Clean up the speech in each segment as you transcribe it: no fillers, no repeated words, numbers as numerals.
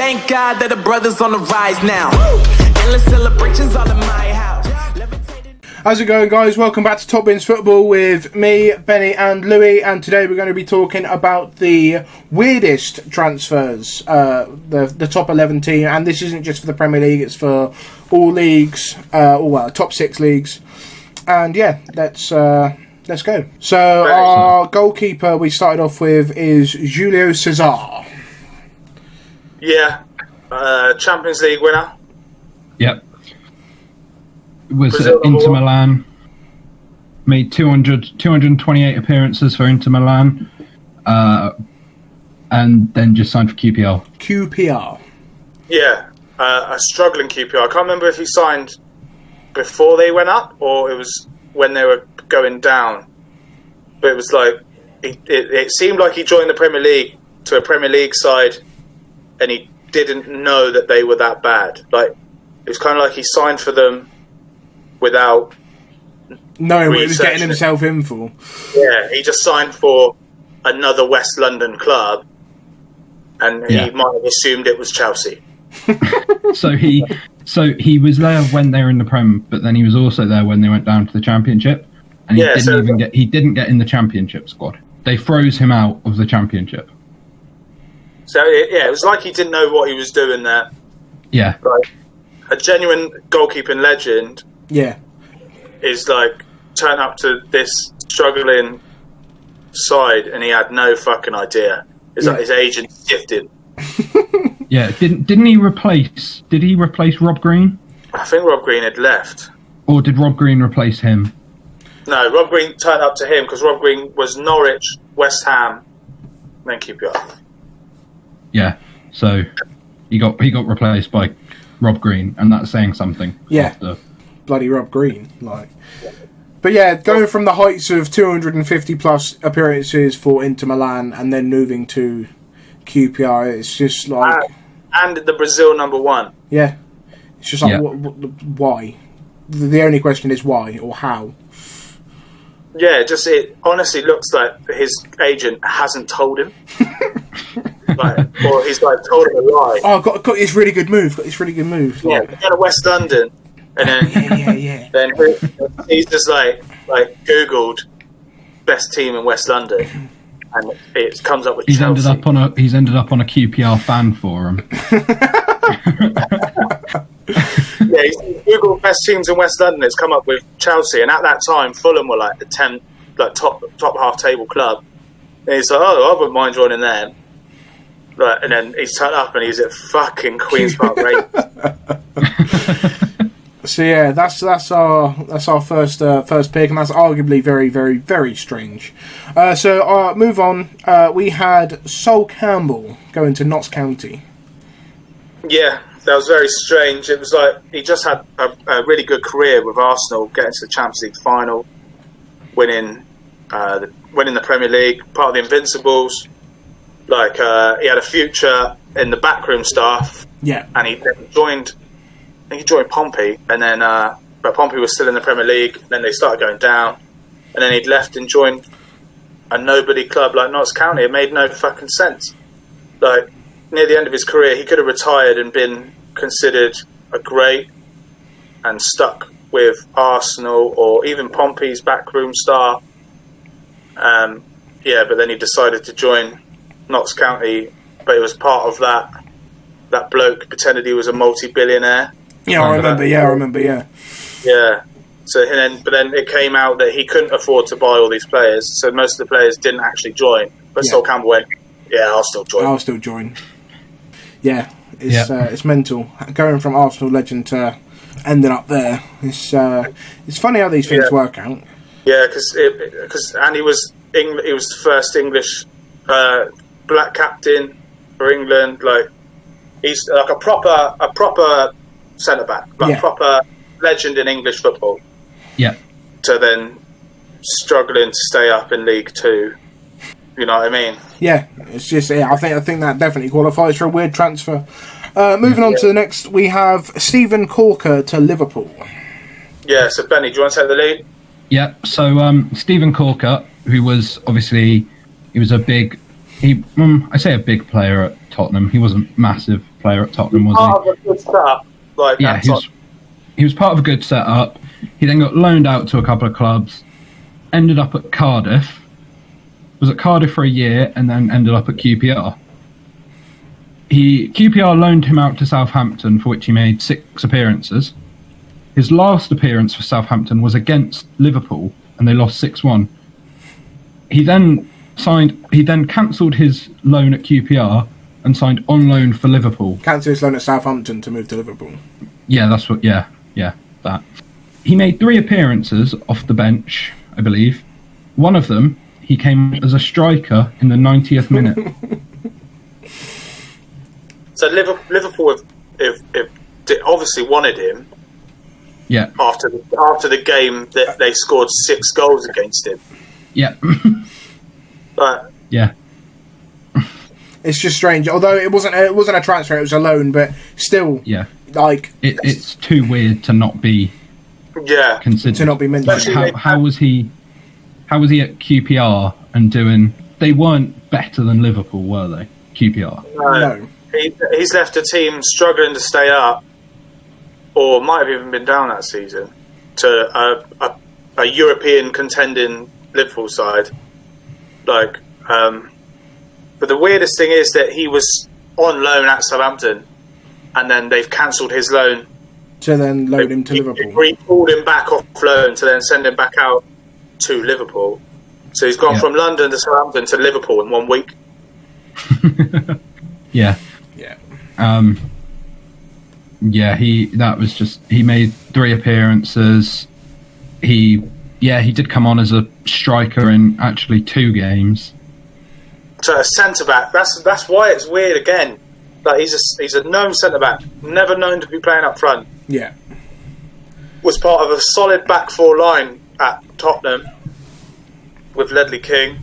Thank God that the brothers on the rise now. Endless celebrations all in my house. How's it going, guys? Welcome back to Top Bins Football with me, Benny and Louis, and today we're going to be talking about the weirdest transfers, the top 11 team, and this isn't just for the Premier League, it's for all leagues, top 6 leagues, and yeah, let's go. So our goalkeeper we started off with is Julio Cesar. Yeah, Champions League winner. Yep. Was at Inter Milan, made 228 appearances for Inter Milan, and then just signed for QPR. QPR. Yeah, a struggling QPR. I can't remember if he signed before they went up or it was when they were going down. But it was like, it seemed like he joined the Premier League to a Premier League side and he didn't know that they were that bad. Like, it was kind of like he signed for them without knowing what he was getting himself in for. Yeah, he just signed for another West London club, and he might have assumed it was Chelsea. So he was there when they were in the Prem, but then he was also there when they went down to the Championship, and he didn't get in the Championship squad. They froze him out of the Championship. So it was like he didn't know what he was doing there. Yeah, like a genuine goalkeeping legend. Yeah, is like turn up to this struggling side and he had no fucking idea. It's like his agent shifted. Yeah, didn't he replace? Did he replace Rob Green? I think Rob Green had left. Or did Rob Green replace him? No, Rob Green turned up to him because Rob Green was Norwich, West Ham, then QPR. Yeah, so he got replaced by Rob Green, and that's saying something. Yeah. After. Bloody Rob Green, like. But yeah, going from the heights of 250 plus appearances for Inter Milan and then moving to QPR, it's just like. And the Brazil #1. Yeah, it's just like why? The only question is why or how. Yeah, it honestly looks like his agent hasn't told him. Or he's told him a lie. Oh, got this really good move. Yeah, go to West London. And then, then he's just like Googled best team in West London, and it comes up with Chelsea. He's ended up on a QPR fan forum. Yeah, he's Googled best teams in West London. It's come up with Chelsea, and at that time, Fulham were like the top half table club. And he's like, I wouldn't mind joining them. Right, and then he's turned up and he's at fucking Queen's Park Rangers. So yeah, that's our first pick, and that's arguably very, very, very strange. So move on. We had Sol Campbell going to Notts County. Yeah, that was very strange. It was like he just had a really good career with Arsenal, getting to the Champions League final, winning the Premier League, part of the Invincibles. Like he had a future in the backroom staff. Yeah, and he joined. I think he joined Pompey, and then but Pompey was still in the Premier League. Then they started going down, and then he'd left and joined a nobody club like Notts County. It made no fucking sense. Like near the end of his career, he could have retired and been considered a great and stuck with Arsenal or even Pompey's backroom staff. But then he decided to join Notts County, but it was part of that bloke pretended he was a multi-billionaire. Yeah, I remember. Yeah. So but then it came out that he couldn't afford to buy all these players, so most of the players didn't actually join. But Sol Campbell went, I'll still join. Yeah, it's mental going from Arsenal legend to ending up there. It's funny how these things work out. Yeah, because he was the first English black captain for England. Like he's like a proper centre back, proper legend in English football. Yeah. To then struggling to stay up in League Two. You know what I mean? Yeah, it's just I think that definitely qualifies for a weird transfer. Moving on to the next, we have Steven Corker to Liverpool. Yeah, so Benny, do you want to take the lead? Yeah, so Steven Corker, who was obviously, he was a big player at Tottenham. He wasn't a massive player at Tottenham, was Part of a good setup, he was part of a good setup. He then got loaned out to a couple of clubs, ended up at Cardiff, was at Cardiff for a year, and then ended up at QPR. QPR loaned him out to Southampton, for which he made 6 appearances. His last appearance for Southampton was against Liverpool, and they lost 6-1. He then cancelled his loan at QPR and signed on loan for Liverpool. Cancelled his loan at Southampton to move to Liverpool. Yeah, that's what. Yeah, that. He made 3 appearances off the bench, I believe. One of them, he came as a striker in the 90th minute. So Liverpool have obviously wanted him. Yeah. After the game that they scored 6 goals against him. Yeah. But yeah. It's just strange. Although it wasn't a transfer, it was a loan, but still. Yeah. Like it's too weird to not be. Yeah. Considered. To not be mentioned. How was he at QPR and doing? They weren't better than Liverpool, were they? QPR. No. He's left a team struggling to stay up, or might have even been down that season, to a European contending Liverpool side. But the weirdest thing is that he was on loan at Southampton, and then they've cancelled his loan. To then loan him to Liverpool. He pulled him back off loan to then send him back out to Liverpool. So he's gone from London to Southampton to Liverpool in 1 week. Yeah. Yeah. He made 3 appearances. He did come on as a striker in actually 2 games. So a centre back. That's why it's weird again. Like he's a known centre back, never known to be playing up front. Yeah. Was part of a solid back 4 line at Tottenham with Ledley King,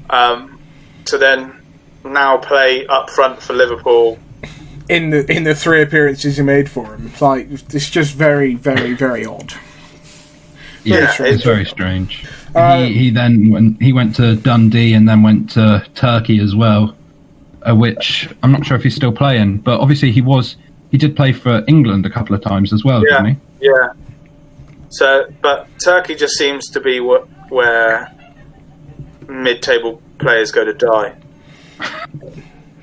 to then now play up front for Liverpool. In the 3 appearances he made for him, it's just very, very, very odd. It's very strange. He went to Dundee and then went to Turkey as well, which I'm not sure if he's still playing, but obviously he did play for England a couple of times as well, didn't he? Yeah. So, but Turkey just seems to be where mid-table players go to die.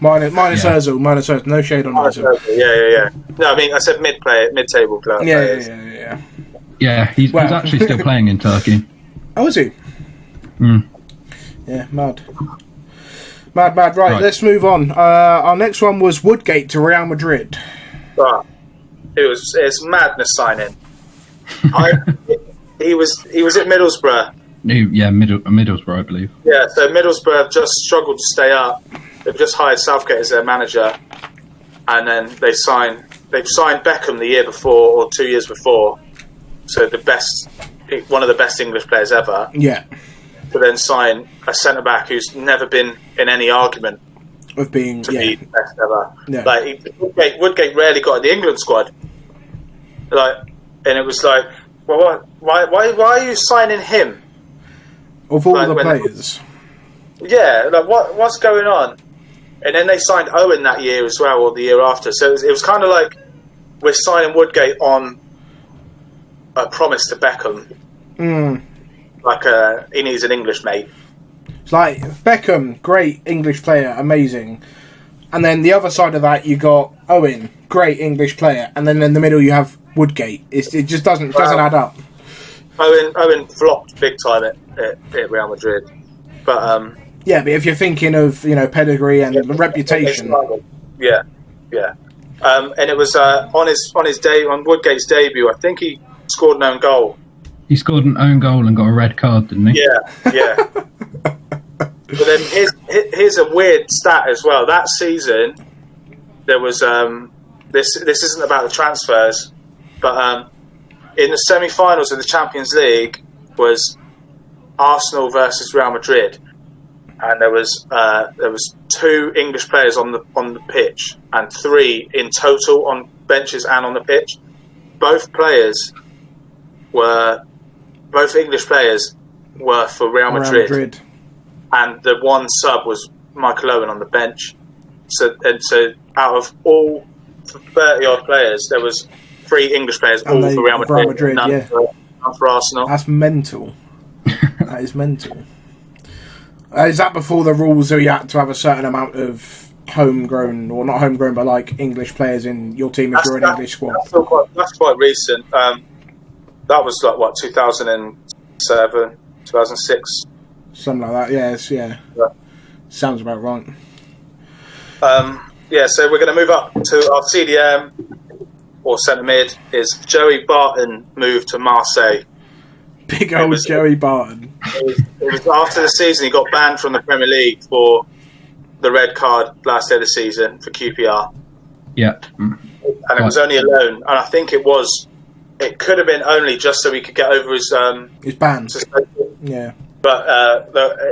Minus Ozil, no shade on Ozil. Yeah. No, I mean, I said mid-table players. Yeah. Yeah, he's actually still playing in Turkey. Oh, is he? Yeah, mad. Right, let's move on. Our next one was Woodgate to Real Madrid. It's madness signing. He was at Middlesbrough. Middlesbrough, I believe. Yeah, so Middlesbrough have just struggled to stay up. They've just hired Southgate as their manager, and then they've signed Beckham the year before or 2 years before. So one of the best English players ever. Yeah. To then sign a centre back who's never been in any argument of being be the best ever. Yeah. Like Woodgate rarely got in the England squad. And it was like, well, why are you signing him? Of all the players. Yeah, what's going on? And then they signed Owen that year as well, or the year after. So it was kind of like we're signing Woodgate on a promise to Beckham. Like he needs an English mate. It's like Beckham, great English player, amazing. And then the other side of that, you got Owen, great English player, and then in the middle you have Woodgate. It just doesn't add up. Owen flopped big time at Real Madrid, but but if you're thinking of pedigree and reputation, yeah. And it was on Woodgate's debut. I think he scored an own goal. He scored an own goal and got a red card, didn't he? Yeah. But then here's a weird stat as well. That season, there was this isn't about the transfers, but in the semi-finals of the Champions League was Arsenal versus Real Madrid, and there was 2 English players on the pitch and 3 in total on benches and on the pitch. Both English players were for Real Madrid. And the one sub was Michael Owen on the bench. So out of all 30 odd players, there was 3 English players, all for Real Madrid, none for Arsenal. That's mental. That is mental. Is that before the rules that you had to have a certain amount of homegrown, or not homegrown, but like English players in your team if you're an English squad? That's quite recent. That was like what, 2007, 2006, something like that. Yes, yeah. Sounds about right. So we're going to move up to our CDM or centre mid. Is Joey Barton moved to Marseille? Big old Joey Barton. It was after the season he got banned from the Premier League for the red card last day of the season for QPR. Yeah. And it was only a loan. And I think it could have been only just so he could get over his ban. Suspension. Yeah. But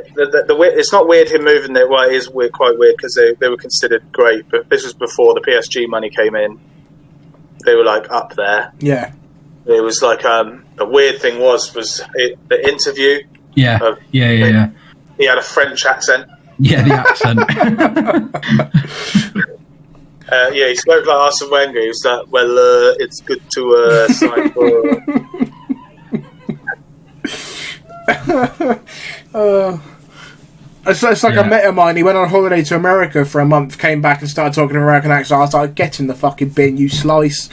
it's not weird him moving there. Well, it is weird, quite weird, because they were considered great. But this was before the PSG money came in. They were like up there. Yeah. It was like the weird thing was the interview. Yeah. He had a French accent. Yeah, the accent. He spoke like Arsene Wenger. He was like, "Well, it's good to sign for." It's like a mate of mine. He went on holiday to America for a month, came back and started talking in American accent. I was like, "Get in the fucking bin, you slice!"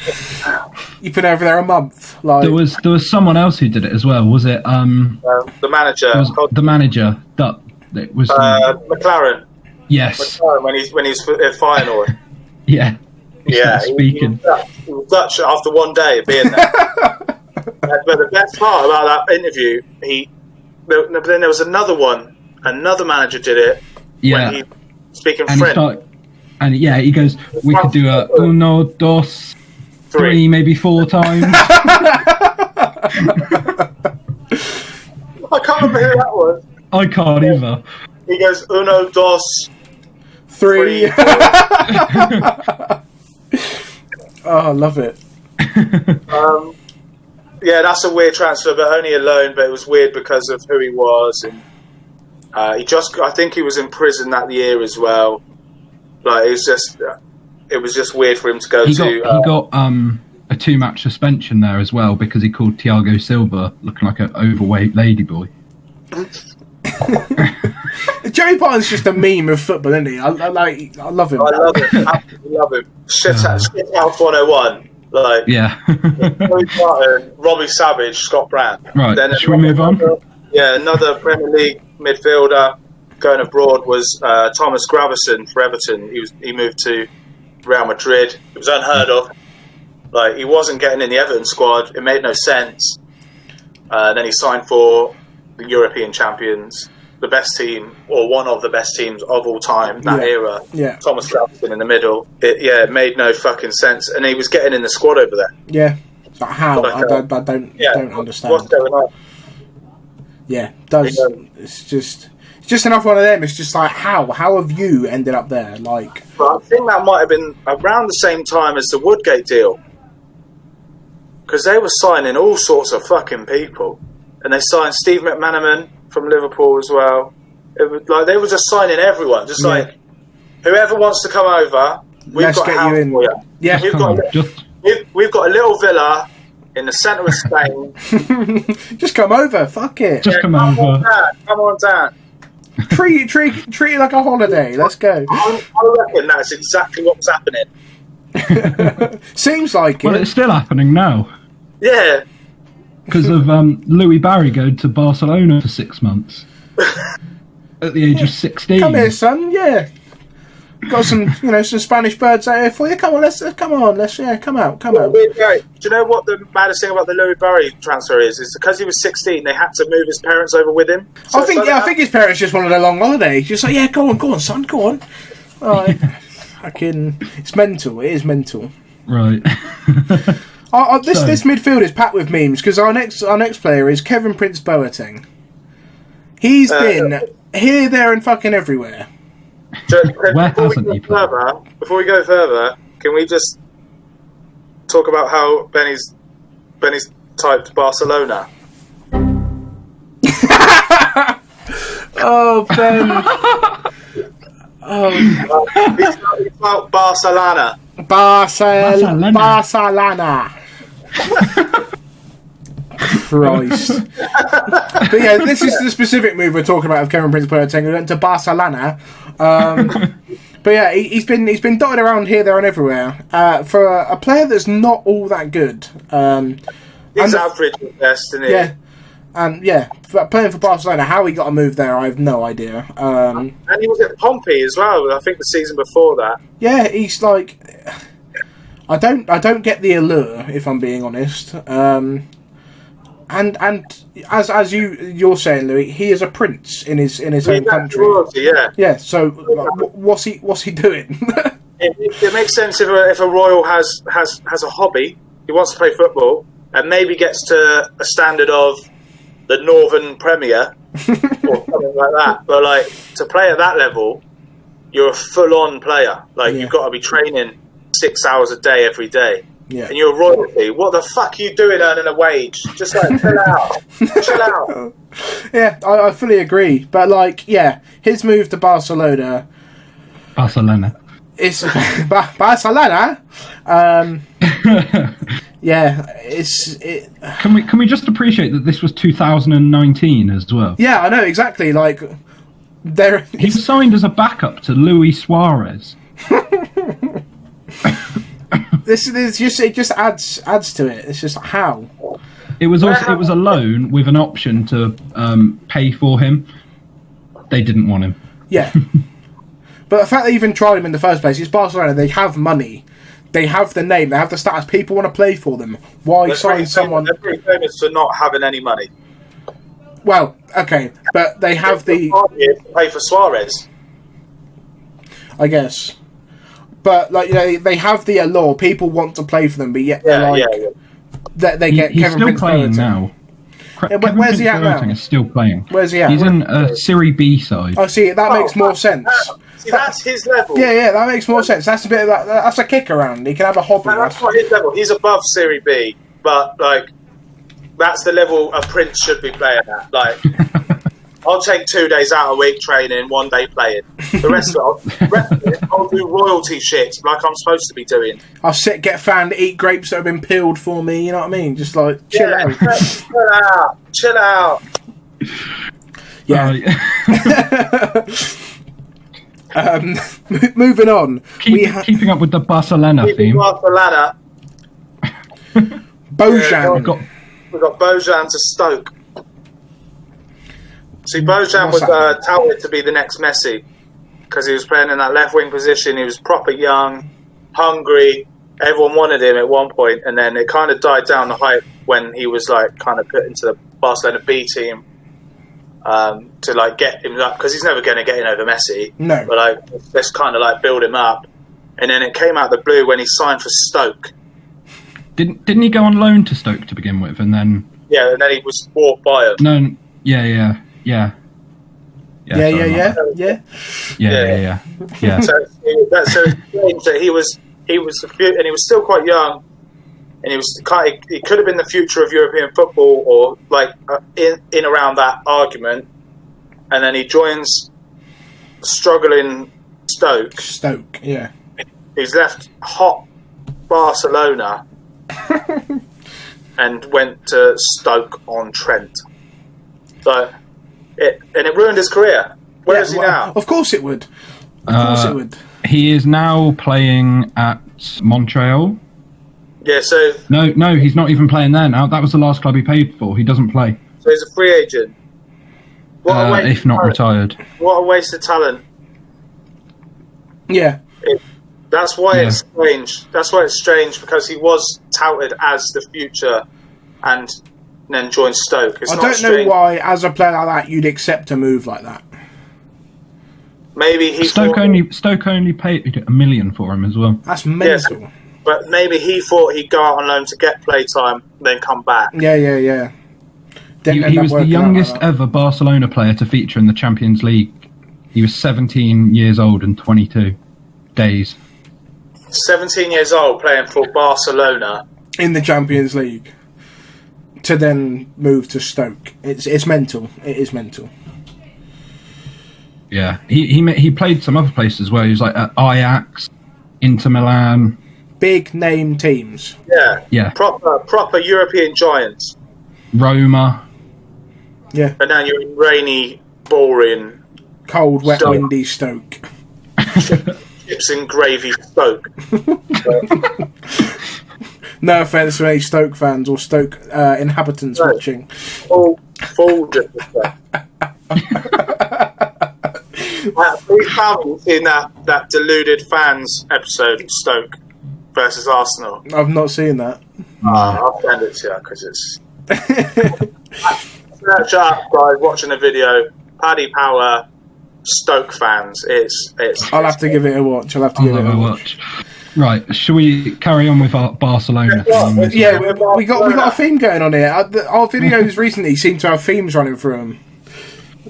You've been over there a month. Like there was someone else who did it as well. Was it the manager? The manager. It was McLaren. Yes. McLaren when he's at Feyenoord. Yeah. Speaking. He was Dutch after one day of being there. But the best part about that interview, but then there was another one. Another manager did it. Yeah. When he speaking French. He goes, "We could do a uno, dos, three, maybe 4 times." I can't remember who that was. I can't either. He goes, uno, dos, 3. Oh, I love it. That's a weird transfer, but only a loan. But it was weird because of who he was, and I think he was in prison that year as well. Like it was just weird for him to go He got a 2-match suspension there as well because he called Thiago Silva looking like an overweight ladyboy. Joey Barton's just a meme of football, isn't he? I love him. I love him. Absolutely love him. Shit House 101. Like Joey Barton, Robbie Savage, Scott Brand. Right. Then should we move on? Another Premier League midfielder going abroad was Thomas Gravesen for Everton. He moved to Real Madrid. It was unheard of. Like he wasn't getting in the Everton squad. It made no sense. Then he signed for the European champions, the best team, or one of the best teams of all time, that era. Yeah. Thomas Gravesen in the middle. It made no fucking sense. And he was getting in the squad over there. Yeah. But how? I don't understand. What's going on? Yeah, it's just enough one of them. It's just like, how have you ended up there? Like, but I think that might have been around the same time as the Woodgate deal, because they were signing all sorts of fucking people, and they signed Steve McManaman from Liverpool as well. It was like they were just signing everyone, like whoever wants to come over, we've got a house for you. Yeah, we've got a little villa in the centre of Spain. Just come over, fuck it. Come over. Come on down. Treat it like a holiday. Let's go. I reckon that's exactly what was happening. Seems like it. Well, it's still happening now. Yeah. Because of Louis Barry going to Barcelona for 6 months. At the age of 16. Come here, son. Yeah. Got some Spanish birds out here for you. Come on, come out. Do you know what the maddest thing about the Louis Barry transfer is? It's because he was 16, they had to move his parents over with him. So I think his parents just wanted a long holiday. Just like, yeah, go on, son, go on. Right. It's mental. It is mental. Right. This midfield is packed with memes because our next player is Kevin Prince Boateng. He's been here, there, and fucking everywhere. Before we go further, can we just talk about how Benny's typed Barcelona? Oh, Ben. He's about Barcelona. Barcelona. Christ. But yeah, this is the specific move we're talking about of Kevin Prince Boateng. We went to Barcelona. But yeah, he's been dotted around here, there, and everywhere. For a player that's not all that good. He's average at best, isn't he? Yeah. And yeah, playing for Barcelona, how he got a move there, I have no idea. And he was at Pompey as well. I think the season before that. Yeah, he's like, I don't get the allure, if I'm being honest. And as you're saying, Louis, he is a prince in his home country. Royalty, yeah. Yeah. So what's he doing? It makes sense if a royal has a hobby, he wants to play football, and maybe gets to a standard of the Northern Premier or something like that. But like to play at that level, you're a full-on player. Like you've got to be training 6 hours a day every day. Yeah. And you're royalty. What the fuck are you doing earning a wage? Just like chill out. Chill out. Yeah, I fully agree. But like, yeah, his move to Barcelona. It's Barcelona. Yeah, Can we just appreciate that this was 2019 as well? Yeah, I know exactly. Like, he was signed as a backup to Luis Suarez. This is just it adds to it. It's just how it was a loan with an option to pay for him. They didn't want him. Yeah, but the fact they even tried him in the first place, it's Barcelona. They have money. They have the name. They have the status. People want to play for them. Why sign someone? They're pretty famous for not having any money. Well, okay, but they have the pay for Suarez, I guess. But like, you know, they have the allure. People want to play for them, but yet they're like they get he's Kevin still Prince playing Boateng. now. Where's he at now? Is still playing. Where's he at? He's in a Serie B side. Oh, see, that makes more sense. See, that's his level. Yeah, that makes more sense. That's a bit of that. That's a kick around. He can have a hobby. No, that's not his level. He's above Serie B, but like that's the level a Prince should be playing at. Like, I'll take 2 days out a week training, 1 day playing. The rest of it, I'll do royalty shit like I'm supposed to be doing. I'll get fan to eat grapes that have been peeled for me. You know what I mean? Just like chill out. Chill out. Yeah. Moving on. Keeping up with the Barcelona theme. Barcelona. Bojan. We've got Bojan to Stoke. See, Bojan was touted to be the next Messi because he was playing in that left wing position. He was proper young, hungry. Everyone wanted him at one point, and then it kind of died down the hype when he was like kind of put into the Barcelona B team to like get him up because he's never going to get in over Messi. No, but like let's kind of like build him up, and then it came out of the blue when he signed for Stoke. Didn't he go on loan to Stoke to begin with, and then and then he was bought by him. No, yeah. Yeah. So it's strange that he was and he was still quite young, and he could have been the future of European football, or like in around that argument, and then he joins struggling Stoke. Yeah. He's left hot Barcelona and went to Stoke-on-Trent. So. It ruined his career. Where is he now? Of course it would. Of course it would. He is now playing at Montreal. Yeah, so... No, he's not even playing there now. That was the last club he played for. He doesn't play. So he's a free agent. If not retired. What a waste of talent. Yeah. That's why it's strange. That's why it's strange, because he was touted as the future and then joined Stoke. I don't know why, as a player like that, you'd accept a move like that. Maybe Stoke only paid $1 million for him as well. That's mental. Yes, but maybe he thought he'd go out on loan to get play time, then come back. Yeah. He was the youngest ever Barcelona player to feature in the Champions League. He was 17 years old and 22 days. 17 years old playing for Barcelona in the Champions League. To then move to Stoke. It's mental. It is mental. Yeah, he played some other places where he was like at Ajax, Inter Milan. Big name teams. Yeah. Proper European giants. Roma. Yeah. And now you're in rainy, boring, cold, wet, windy Stoke. Chips and gravy Stoke. No offence to any Stoke fans or Stoke inhabitants watching. Full disrespect. We haven't seen that deluded fans episode of Stoke versus Arsenal. I've not seen that. I'll send it to you because it's. Search up, guys, watching the video. Paddy Power, Stoke fans. I'll have to give it a watch. I'll give it a watch. Right, shall we carry on with our Barcelona theme? Yeah, we got a theme going on here. Our videos recently seem to have themes running through them.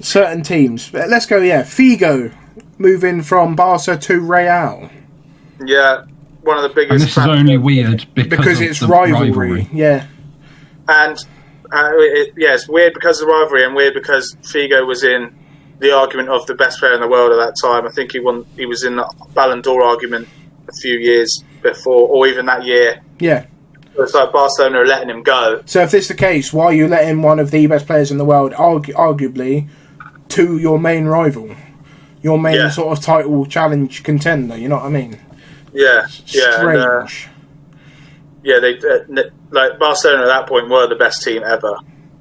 Certain teams. Let's go. Yeah, Figo moving from Barca to Real. Yeah, one of the biggest. And this is only weird because it's rivalry. Yeah, and it's weird because of the rivalry, and weird because Figo was in the argument of the best player in the world at that time. I think he was in the Ballon d'Or argument a few years before, or even that year. Yeah. It's like Barcelona are letting him go. So if this is the case, why are you letting one of the best players in the world, arguably, to your main rival? Your main sort of title challenge contender, you know what I mean? Yeah. Strange. They like Barcelona at that point were the best team ever.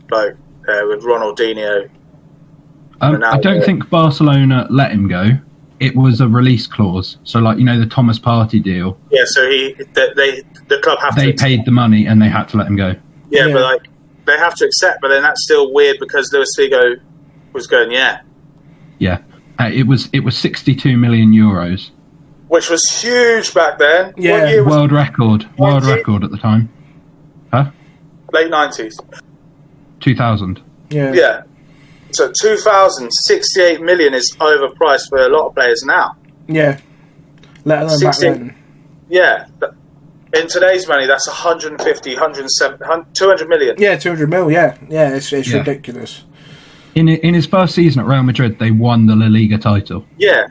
Like, with Ronaldinho. I don't think Barcelona let him go. It was a release clause. So, like, the Thomas Partey deal. Yeah, so the club have They paid the money and they had to let him go. Yeah, but like they have to accept. But then that's still weird because Luis Figo was going, yeah. It was 62 million euros, which was huge back then. Yeah, world record at the time. Huh? Late 90s. 2000. Yeah. So 68 million is overpriced for a lot of players now. Yeah. Let alone back then. Yeah. In today's money, that's 150, 170, 200 million. Yeah, 200 mil, yeah. Yeah, it's ridiculous. In his first season at Real Madrid, they won the La Liga title. Yeah.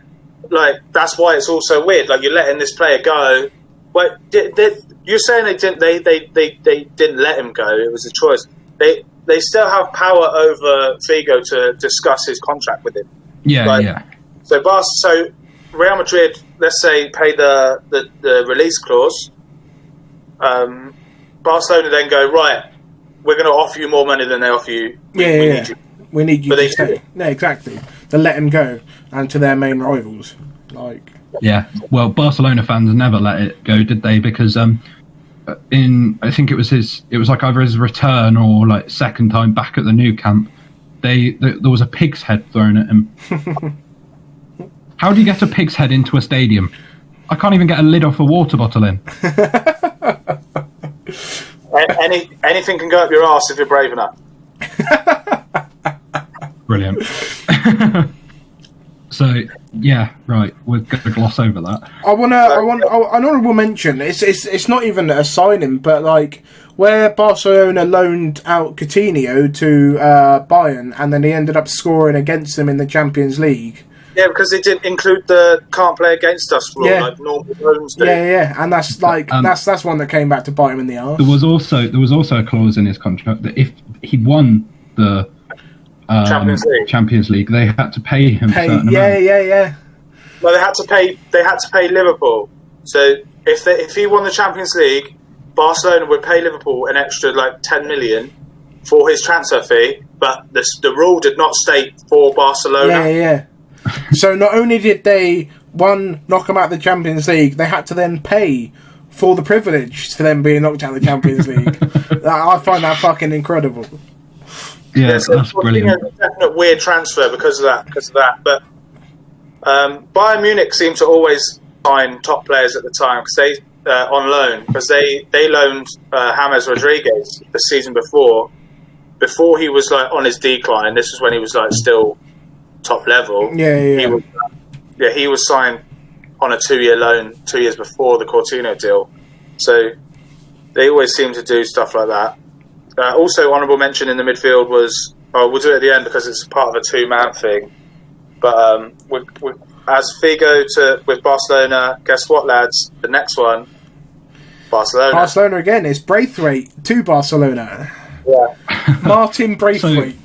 Like, that's why it's also weird. Like, you're letting this player go. Wait, you're saying they didn't let him go. It was a choice. They still have power over Figo to discuss his contract with him. Yeah. So Real Madrid, let's say, pay the release clause. Barcelona then go, right, we're going to offer you more money than they offer you. We need you but to stay. Yeah, exactly. They let him go, and to their main rivals. Yeah, well, Barcelona fans never let it go, did they? Because I think it was like either his return or like second time back at the new camp, there was a pig's head thrown at him. How do you get a pig's head into a stadium? I can't even get a lid off a water bottle in. Anything can go up your arse if you're brave enough. Brilliant. So yeah, right. We're going to gloss over that. I want an honourable mention. It's not even a signing, but like where Barcelona loaned out Coutinho to Bayern, and then he ended up scoring against them in the Champions League. Yeah, because they didn't include the can't play against us rule like normal loans do. Yeah, and that's like that's one that came back to bite him in the arse. There was also a clause in his contract that if he won the Champions League, they had to pay him a certain amount. Yeah. Well, they had to pay Liverpool. So if he won the Champions League, Barcelona would pay Liverpool an extra like 10 million for his transfer fee. But the rule did not state for Barcelona. Yeah. So not only did they knock them out of the Champions League, they had to then pay for the privilege for them being knocked out of the Champions League. I find that fucking incredible. Yeah, so that's brilliant. A definite weird transfer because of that. But Bayern Munich seemed to always sign top players at the time because they on loan because they loaned James Rodriguez the season before he was like on his decline. This is when he was like still top level. Yeah. He was signed on a 2-year loan 2 years before the Coutinho deal. So they always seem to do stuff like that. Also, honourable mention in the midfield was... we'll do it at the end because it's part of a two-man thing. But as Figo with Barcelona, guess what, lads? The next one, Barcelona. Barcelona again. It's Braithwaite to Barcelona. Yeah. Martin Braithwaite.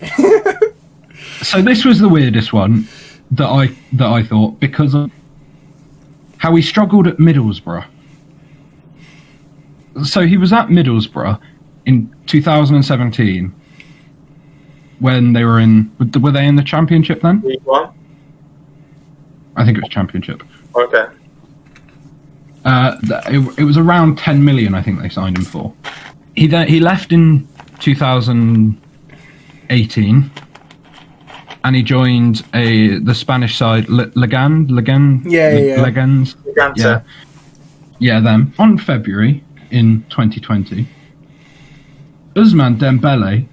So this was the weirdest one that I thought, because of how he struggled at Middlesbrough. So he was at Middlesbrough in 2017 when they were they in the Championship then? League One? I think it was Championship. Okay. It was around 10 million, I think they signed him for. He left in 2018, and he joined the Spanish side Legans. Yeah, them. On February in 2020, Ousmane Dembele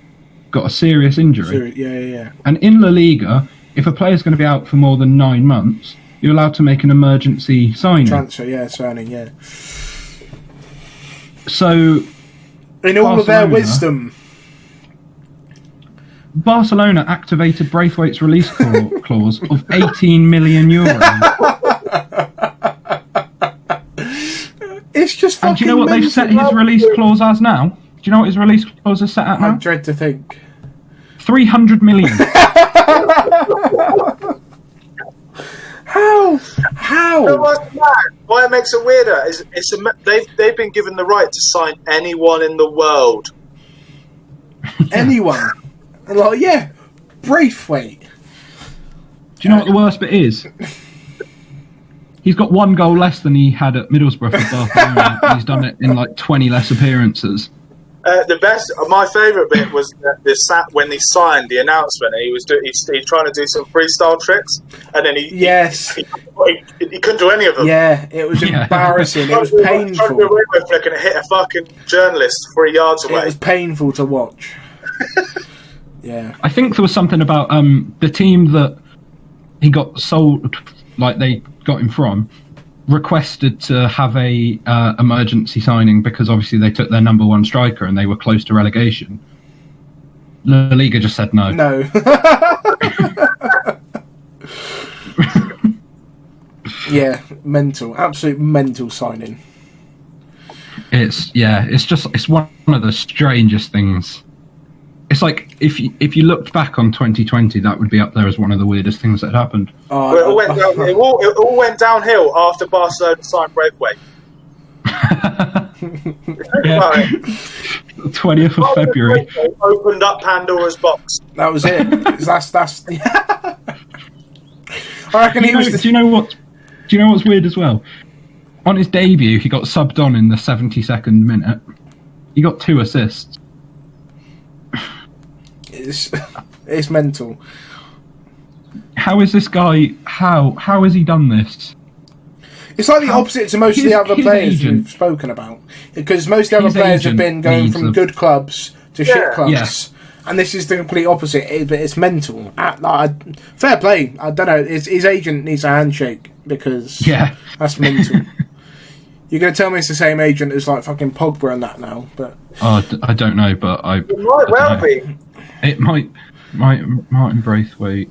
got a serious injury. Yeah. And in La Liga, if a player's going to be out for more than 9 months, you're allowed to make an emergency signing. Signing, yeah. So, in all of their wisdom, Barcelona activated Braithwaite's release clause of 18 million euros. It's just fucking. And do you know what they've set his release clause as now? Do you know what his release clause is set at now? I dread to think. 300 million. How? Why it makes it weirder is they've been given the right to sign anyone in the world. Anyone. Like, yeah, Braithwaite. Do you know what the worst bit is? He's got 1 goal less than he had at Middlesbrough for Barcelona. He's done it in like 20 less appearances. My fought bit was when he signed the announcement. He was trying to do some freestyle tricks, and then he couldn't do any of them. Yeah, it was embarrassing. It was painful. Trying to do a rainbow flick and hit a fucking journalist 3 yards away. It was painful to watch. Yeah, I think there was something about the team that he got sold, like they got him from, requested to have a emergency signing because obviously they took their number 1 striker and they were close to relegation. La Liga just said no. No. Yeah, mental, absolute mental signing. It's one of the strangest things. It's like if you looked back on 2020, that would be up there as one of the weirdest things that happened. It all went downhill after Barcelona signed Braithwaite. Yeah. 20th of February. Opened up Pandora's box. That was it. That's. I reckon he was. Do you know what's weird as well? On his debut, he got subbed on in the 72nd minute. He got 2 assists. It's mental. How is this guy? How has he done this? It's like the opposite to most of the other players we've spoken about, because most of the other players have been going from good clubs to shit clubs, and this is the complete opposite. It's mental. Fair play. I don't know. His agent needs a handshake because that's mental. You're going to tell me it's the same agent as like fucking Pogba and that now, but I don't know, but it might well be. It might Martin Braithwaite.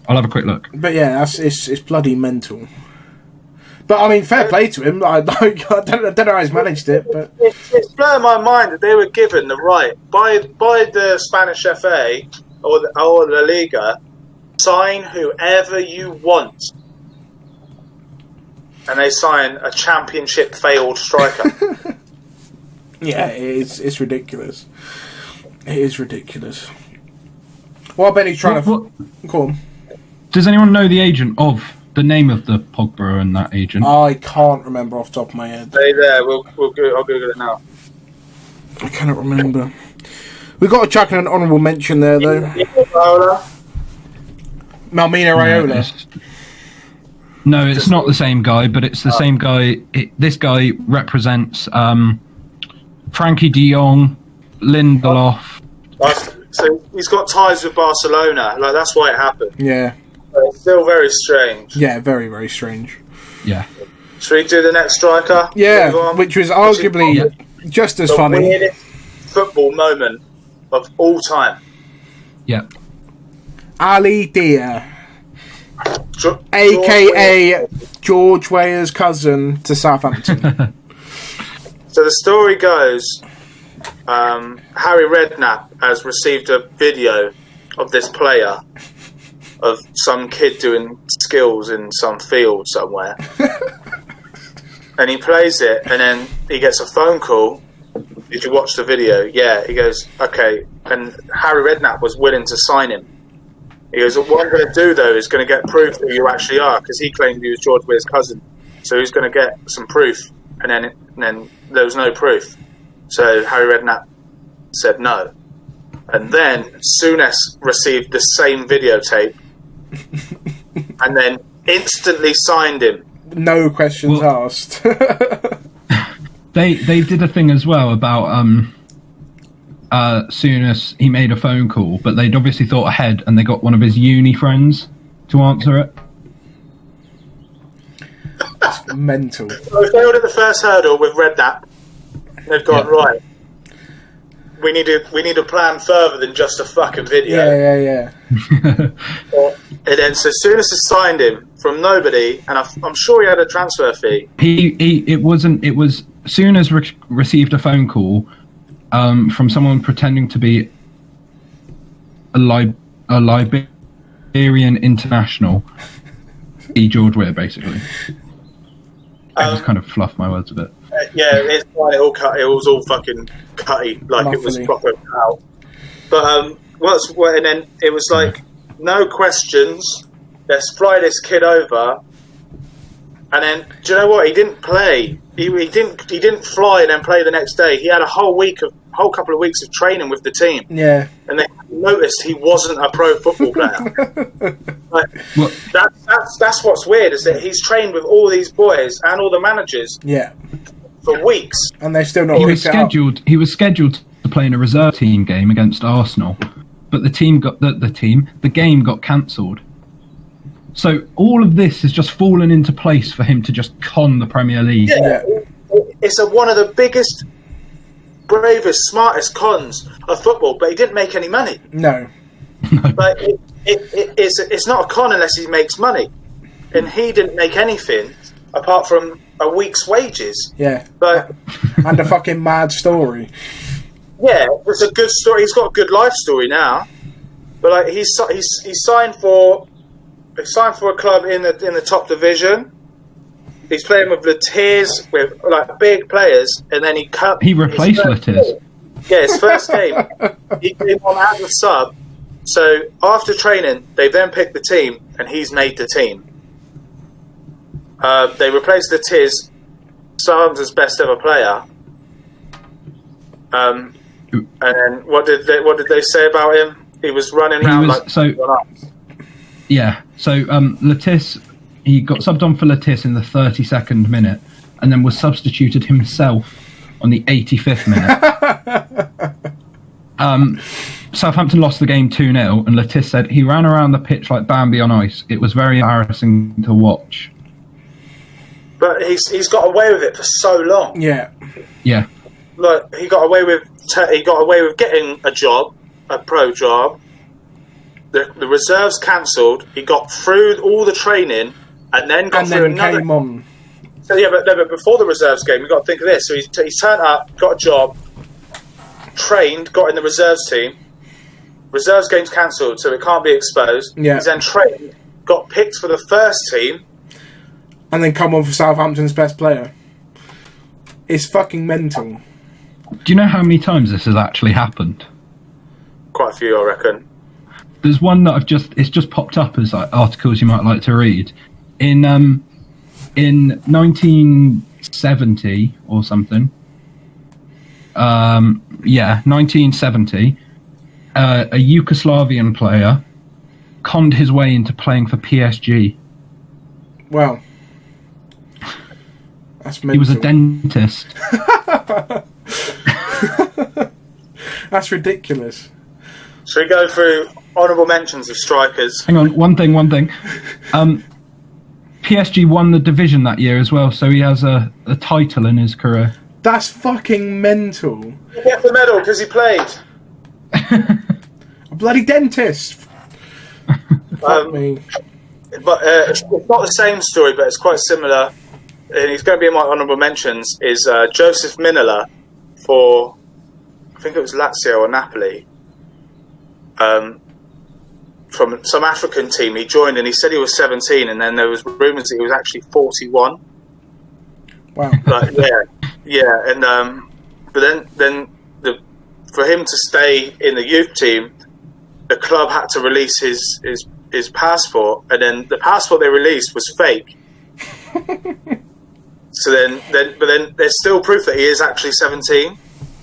I'll have a quick look. But yeah, it's bloody mental. But I mean, fair play to him. I don't know how he's managed it, but it's blowing my mind that they were given the right by the Spanish FA or La Liga, sign whoever you want, and they sign a championship failed striker. Yeah, it's ridiculous. It is ridiculous. While Benny's trying to call him. Does anyone know the name of the Pogba and that agent? I can't remember off the top of my head. Stay there. I'll Google it now. I cannot remember. We've got to chuck in an honourable mention there, though. Malmina Raiola. No, it's not the same guy, but it's the same guy. This guy represents Frankie de Jong, Lindelof. So he's got ties with Barcelona. Like, that's why it happened. Yeah. It's still very strange. Yeah, very, very strange. Yeah. Should we do the next striker? Yeah, which was arguably just as funny. The weirdest football moment of all time. Yeah. Ali Dia. AKA George Weah's cousin to Southampton. So the story goes, Harry Redknapp has received a video of this player, of some kid doing skills in some field somewhere. And he plays it, and then he gets a phone call. Did you watch the video? Yeah. He goes, okay. And Harry Redknapp was willing to sign him. He goes, what I'm going to do, though, is going to get proof that you actually are, because he claimed he was George Weah's cousin. So he's going to get some proof. And then there was no proof. So Harry Redknapp said no. And then Souness received the same videotape and then instantly signed him. No questions asked. They did a thing as well about Souness. He made a phone call, but they'd obviously thought ahead, and they got one of his uni friends to answer it. It's mental. So they failed at the first hurdle with Redknapp. They've gone right. We need to plan further than just a fucking video. Yeah. And then so Souness has signed him from nobody, and I'm sure he had a transfer fee. It was Souness received a phone call from someone pretending to be a Liberian international. George Weah, basically. I just kind of fluffed my words a bit. Yeah, it's fine. It was all fucking cutty, like Lovely. It was proper out. But and then it was like no questions. Let's fly this kid over. And then, do you know what? He didn't play. He didn't fly and then play the next day. He had a whole couple of weeks of training with the team. Yeah. And they noticed he wasn't a pro football player. That's what's weird, is that he's trained with all these boys and all the managers. Yeah. For weeks. And they still not. He was scheduled to play in a reserve team game against Arsenal, but the game got cancelled. So all of this has just fallen into place for him to just con the Premier League. Yeah. It's one of the biggest, bravest, smartest cons of football, but he didn't make any money. No. But it's not a con unless he makes money, and he didn't make anything apart from a week's wages. Yeah. But and a fucking mad story. Yeah, it's a good story. He's got a good life story now. But like he signed for a club in the top division. He's playing with Letiz, with like big players, and then he replaced Letiz. Yeah, his first game he came on as a sub. So after training, they then picked the team, and he's made the team. They replaced Letiz, Southampton's best ever player. And then what did they say about him? He was running around Yeah, so Letiz, he got subbed on for Letiz in the 32nd minute, and then was substituted himself on the 85th minute. Southampton lost the game 2-0, and Letiz said he ran around the pitch like Bambi on ice. It was very embarrassing to watch. But he's got away with it for so long. Yeah. Yeah. Look, he got away with getting a pro job. The reserves cancelled. He got through all the training, and then through another. Came on. So but before the reserves game, you got to think of this. So he's turned up, got a job, trained, got in the reserves team. Reserves game's cancelled, so it can't be exposed. Yeah. He's then trained, got picked for the first team, and then come on for Southampton's best player. It's fucking mental. Do you know how many times this has actually happened? Quite a few, I reckon. There's one that it's just popped up as like articles you might like to read. In 1970 or something. 1970, a Yugoslavian player conned his way into playing for PSG. Wow. That's mental. He was a dentist. That's ridiculous. Should we go through honourable mentions of strikers? Hang on, one thing. PSG won the division that year as well, so he has a title in his career. That's fucking mental. He got the medal because he played. A bloody dentist. Fuck me. but it's not the same story, but it's quite similar. And he's going to be in my honourable mentions. Is Joseph Minola for, I think it was Lazio or Napoli. From some African team, he joined and he said he was 17, and then there was rumours that he was actually 41. Wow. Like, yeah, and but then for him to stay in the youth team, the club had to release his passport, and then the passport they released was fake. So then there's still proof that he is actually 17,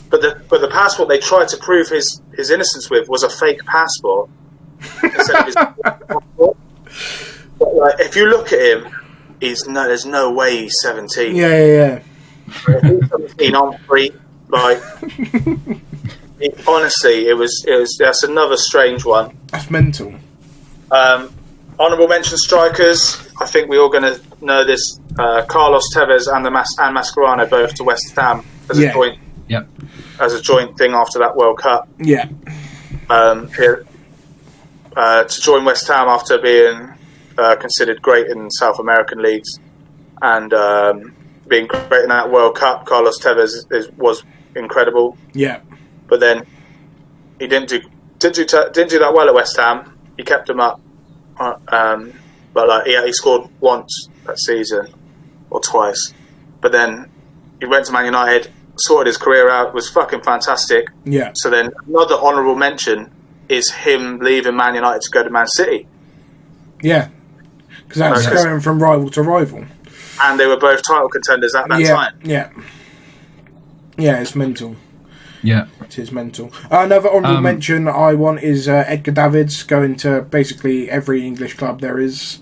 but the passport they tried to prove his innocence with was a fake passport instead of his passport. But, like, if you look at him, there's no way he's 17. Yeah. If he's 17 on free, like. Honestly, it was. That's another strange one. That's mental. Honourable mention strikers. I think we're all going to know this. Carlos Tevez and Mascherano both to West Ham as a joint. Yep. As a joint thing after that World Cup. Yeah. To join West Ham after being considered great in South American leagues and being great in that World Cup, Carlos Tevez was incredible. Yeah. But then he didn't do that well at West Ham. He kept him up, but like he scored once that season or twice. But then he went to Man United, sorted his career out, was fucking fantastic. Yeah. So then another honourable mention is him leaving Man United to go to Man City. Yeah, because that's going from rival to rival. And they were both title contenders at that time. Yeah, it's mental. Yeah, it is mental. Another honourable mention I want is Edgar Davids going to basically every English club there is.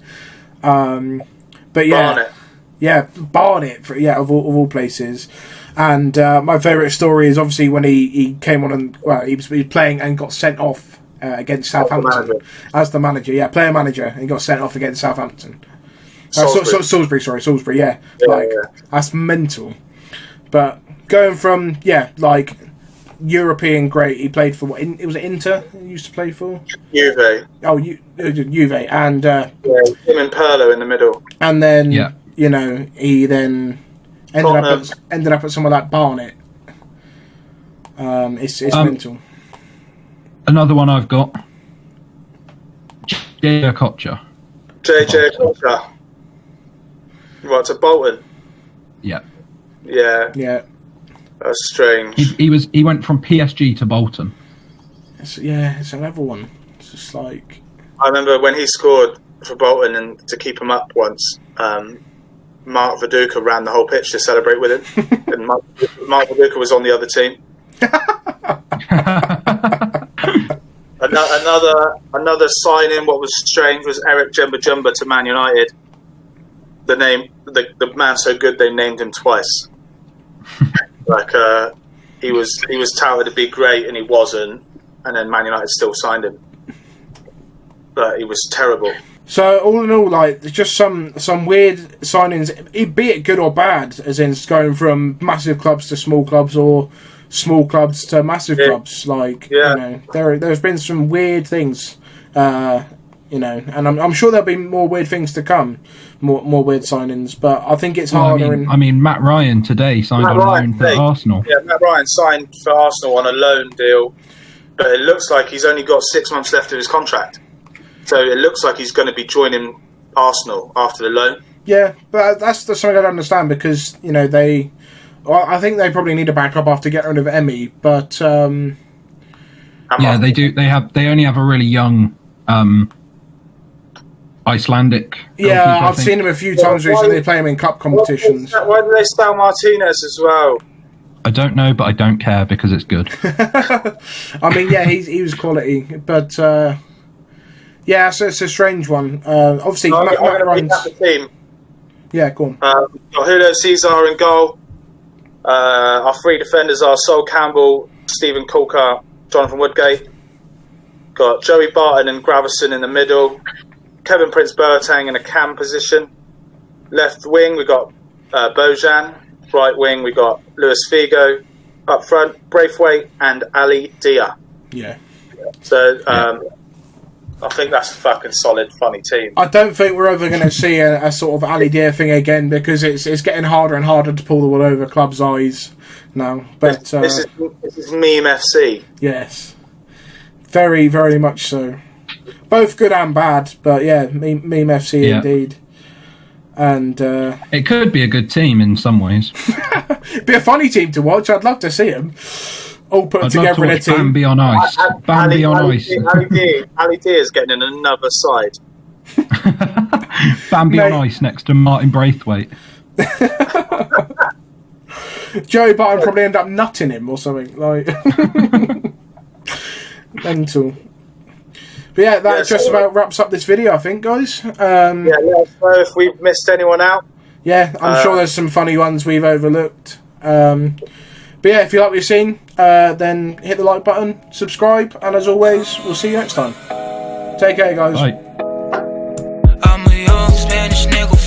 But yeah, Barnet of all places. And my favourite story is obviously when he came on and he was playing and got sent off against Southampton as the manager. Yeah, player manager, and he got sent off against Southampton. Salisbury. Yeah, that's mental. But going from European great, he played for it was Inter he used to play for? Juve. Oh, Juve, and him and Pirlo in the middle. And then he then ended up at someone like Barnet. It's mental. Another one I've got. JJ Okocha. JJ Okocha. Right, to Bolton. Yeah. Yeah. That's strange. He went from PSG to Bolton. It's another one. It's just like I remember when he scored for Bolton, and to keep him up once, Mark Viduka ran the whole pitch to celebrate with him, and Mark Viduka was on the other team. Another signing. What was strange was Eric Jumba to Man United. The name, the man so good they named him twice. Like he was touted to be great and he wasn't, and then Man United still signed him. But he was terrible. So all in all, like there's just some weird signings, be it good or bad, as in going from massive clubs to small clubs or small clubs to massive clubs. Like there's been some weird things, and I'm sure there'll be more weird things to come, more weird signings. But I think it's harder. I mean, Matt Ryan today signed on loan for Arsenal. Yeah, Matt Ryan signed for Arsenal on a loan deal, but it looks like he's only got 6 months left of his contract. So it looks like he's going to be joining Arsenal after the loan. Yeah, but that's something I don't understand because I think they probably need a backup after getting rid of Emmy, but they do. They only have a really young Icelandic. Yeah, I've seen him a few times recently. They play him in cup competitions. Why do they sell Martinez as well? I don't know, but I don't care because it's good. I mean, he was quality, but so it's a strange one. Obviously, Matt Ryan's the team. Yeah, go on. Got Julio Cesar in goal. Our three defenders are Sol Campbell, Stephen Caulker, Jonathan Woodgate. Got Joey Barton and Gravison in the middle. Kevin Prince Boateng in a cam position. Left wing, we got Bojan. Right wing, we got Luis Figo. Up front, Braithwaite and Ali Dia. Yeah. So, I think that's a fucking solid, funny team. I don't think we're ever going to see a sort of Ali Dia thing again, because it's getting harder and harder to pull the wool over clubs' eyes now. But this is meme FC. Yes, very, very much so. Both good and bad, but yeah, meme FC indeed. And it could be a good team in some ways. Be a funny team to watch. I'd love to see them all put together in a team. Bambi on ice. Bambi on ice. Ali D is getting in another side. Bambi on ice next to Martin Braithwaite. Joey Barton probably end up nutting him or something like. Mental. But yeah, that just about wraps up this video, I think, guys. Let us know if we've missed anyone out. Yeah, I'm sure there's some funny ones we've overlooked. But yeah, if you like what you've seen, then hit the like button, subscribe, and as always, we'll see you next time. Take care, guys. Bye. I'm a young Spanish nigga